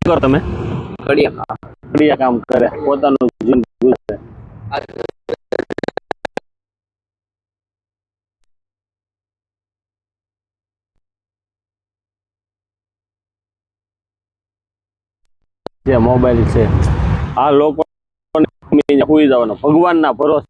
કરો તમે? કડિયા કામ કરે, પોતાનું જીવન ગુજારે. જે મોબાઈલ છે આ લોકો સુઈ જવાનો ભગવાનના ભરોસે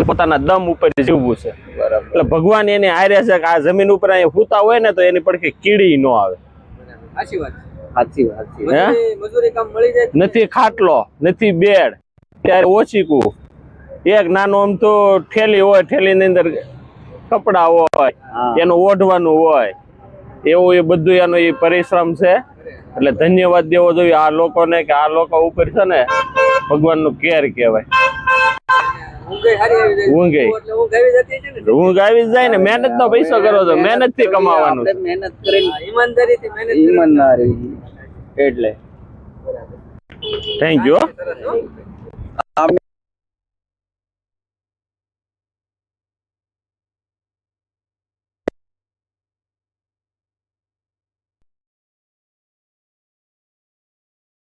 પોતાના દમ ઉપર જીવવું છે. એટલે ભગવાન એને હારે છે કે આ જમીન ઉપર અહીંયા હુતા હોય ને તો એની પડખે કીડી ન આવે. સાચી વાત મજૂરી કામ મળી જાય નથી ખાટલો, નથી બેડ, ત્યારે ઓછીકું એક નાનું આમ તો ઠેલી હોય, ઠેલીની અંદર કપડા હોય, એનું ઓઢવાનું હોય, એવું એ બધું એનો એ પરિશ્રમ છે. એટલે ધન્યવાદ દેવો જોઈએ આ લોકોને કે આ લોકો ઉપર છે ને ભગવાનનું કેર કહેવાય. ઊંઘ આવી જાય ને. મહેનત નો પૈસો કરો છો, મહેનત થી કમાવાનું, મહેનત કરી ઈમાનદારી એટલે થેન્ક યુ.